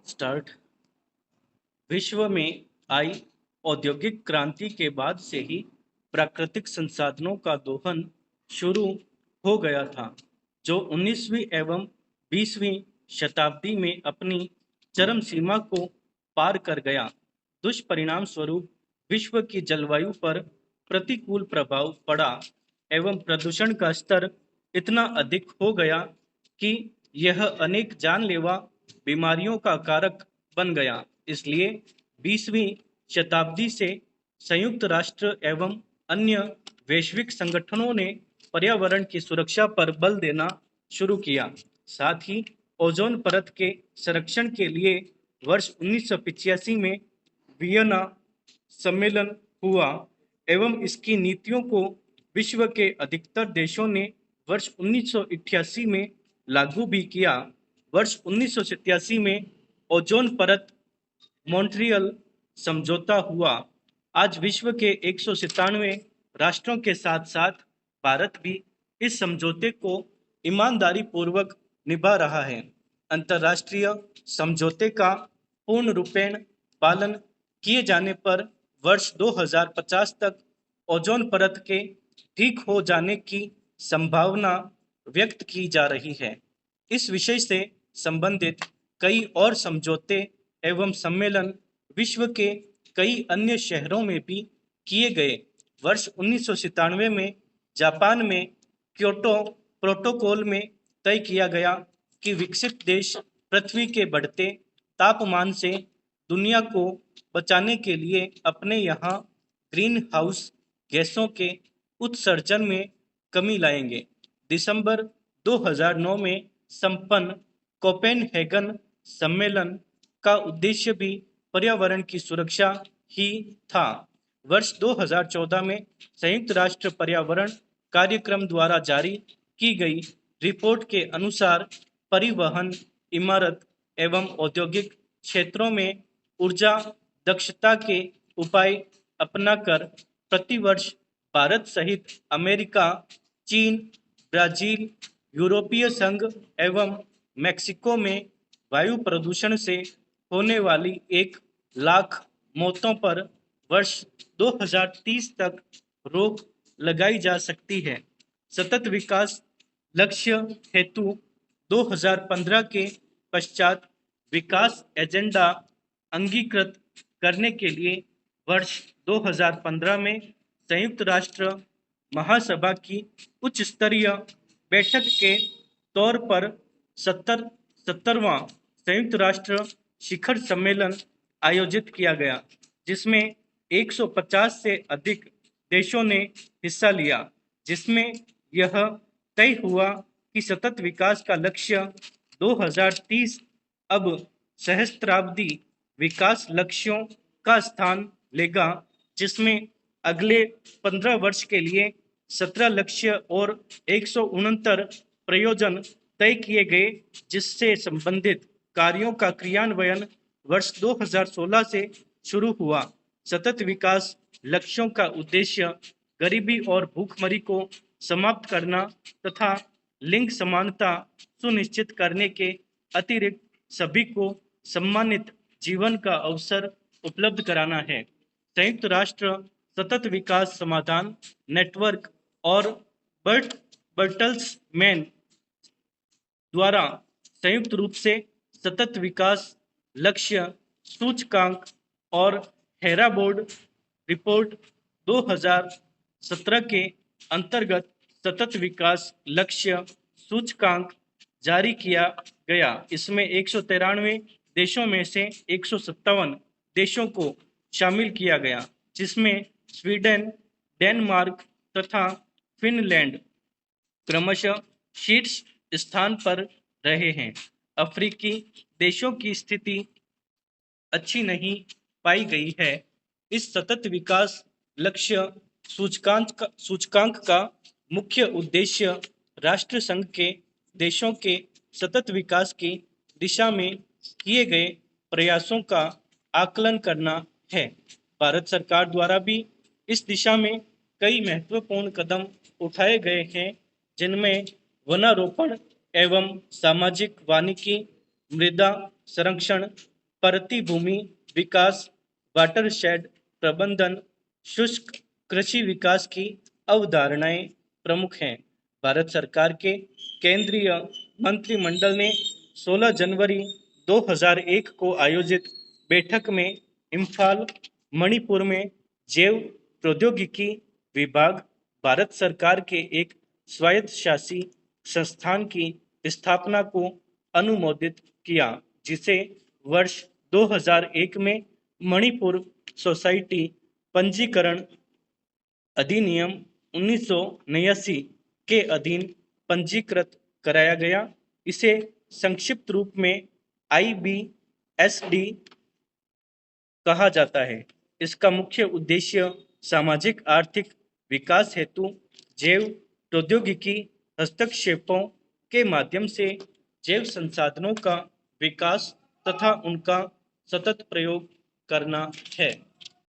Start. विश्व में आई औद्योगिक क्रांति के बाद से ही प्राकृतिक संसाधनों का दोहन शुरू हो गया था, जो 19वीं एवं 20वीं शताब्दी में अपनी चरम सीमा को पार कर गया। दुष्परिणाम स्वरूप विश्व की जलवायु पर प्रतिकूल प्रभाव पड़ा एवं प्रदूषण का स्तर इतना अधिक हो गया कि यह अनेक जानलेवा बीमारियों का कारक बन गया। इसलिए 20वीं शताब्दी से संयुक्त राष्ट्र एवं अन्य वैश्विक संगठनों ने पर्यावरण की सुरक्षा पर बल देना शुरू किया। साथ ही ओजोन परत के संरक्षण के लिए वर्ष 1985 में वियना सम्मेलन हुआ एवं इसकी नीतियों को विश्व के अधिकतर देशों ने वर्ष 1988 में लागू भी किया। वर्ष 1987 में ओजोन परत मॉन्ट्रियल समझौता हुआ। आज विश्व के 197 राष्ट्रों के साथ साथ भारत भी इस समझौते को ईमानदारी पूर्वक निभा रहा है। अंतर्राष्ट्रीय समझौते का पूर्ण रूपेण पालन किए जाने पर वर्ष 2050 तक ओजोन परत के ठीक हो जाने की संभावना व्यक्त की जा रही है। इस विषय से संबंधित कई और समझौते एवं सम्मेलन विश्व के कई अन्य शहरों में भी किए गए। वर्ष 1997 में जापान में क्योटो प्रोटोकॉल में तय किया गया कि विकसित देश पृथ्वी के बढ़ते तापमान से दुनिया को बचाने के लिए अपने यहाँ ग्रीन हाउस गैसों के उत्सर्जन में कमी लाएंगे। दिसंबर 2009 में संपन्न कोपेनहेगन सम्मेलन का उद्देश्य भी पर्यावरण की सुरक्षा ही था। वर्ष 2014 में संयुक्त राष्ट्र पर्यावरण कार्यक्रम द्वारा जारी की गई रिपोर्ट के अनुसार परिवहन, इमारत एवं औद्योगिक क्षेत्रों में ऊर्जा दक्षता के उपाय अपनाकर प्रतिवर्ष भारत सहित अमेरिका, चीन, ब्राजील, यूरोपीय संघ एवं मेक्सिको में वायु प्रदूषण से होने वाली 1 लाख मौतों पर वर्ष 2030 तक रोक लगाई जा सकती है। सतत विकास लक्ष्य हेतु 2015 के पश्चात विकास एजेंडा अंगीकृत करने के लिए वर्ष 2015 में संयुक्त राष्ट्र महासभा की उच्च स्तरीय बैठक के तौर पर 70वां संयुक्त राष्ट्र शिखर सम्मेलन आयोजित किया गया, जिसमें 150 से अधिक देशों ने हिस्सा लिया, जिसमें यह तय हुआ कि सतत विकास का लक्ष्य 2030 अब सहस्त्राब्दी विकास लक्ष्यों का स्थान लेगा, जिसमें अगले 15 वर्ष के लिए 17 लक्ष्य और 169 प्रयोजन तय किए गए, जिससे संबंधित कार्यों का क्रियान्वयन वर्ष 2016 से शुरू हुआ। सतत विकास लक्ष्यों का उद्देश्य गरीबी और भूखमरी को समाप्त करना तथा लिंग समानता सुनिश्चित करने के अतिरिक्त सभी को सम्मानित जीवन का अवसर उपलब्ध कराना है। संयुक्त राष्ट्र सतत विकास समाधान नेटवर्क और बर्टल्समैन द्वारा संयुक्त रूप से सतत विकास लक्ष्य सूचकांक और हेराबोर्ड रिपोर्ट 2017 के अंतर्गत सतत विकास लक्ष्य सूचकांक जारी किया गया। इसमें 193 देशों में से 157 देशों को शामिल किया गया, जिसमें स्वीडन, डेनमार्क तथा फिनलैंड क्रमशः शीर्ष स्थान पर रहे हैं। अफ्रीकी देशों की स्थिति अच्छी नहीं पाई गई है। इस सतत विकास लक्ष्य सूचकांक का मुख्य उद्देश्य राष्ट्र संघ के देशों के सतत विकास की दिशा में किए गए प्रयासों का आकलन करना है। भारत सरकार द्वारा भी इस दिशा में कई महत्वपूर्ण कदम उठाए गए हैं, जिनमें वनारोपण एवं सामाजिक वानिकी, मृदा संरक्षण, परती भूमि विकास, वाटरशेड प्रबंधन, शुष्क कृषि विकास की अवधारणाएं प्रमुख हैं। भारत सरकार के केंद्रीय मंत्रिमंडल ने 16 जनवरी 2001 को आयोजित बैठक में इम्फाल, मणिपुर में जैव प्रौद्योगिकी विभाग, भारत सरकार के एक स्वायत्तशासी संस्थान की स्थापना को अनुमोदित किया, जिसे वर्ष 2001 में मणिपुर सोसाइटी पंजीकरण अधिनियम 1989 के अधीन पंजीकृत कराया गया। इसे संक्षिप्त रूप में IBSD कहा जाता है। इसका मुख्य उद्देश्य सामाजिक आर्थिक विकास हेतु जैव प्रौद्योगिकी हस्तक्षेपों के माध्यम से जैव संसाधनों का विकास तथा उनका सतत प्रयोग करना है।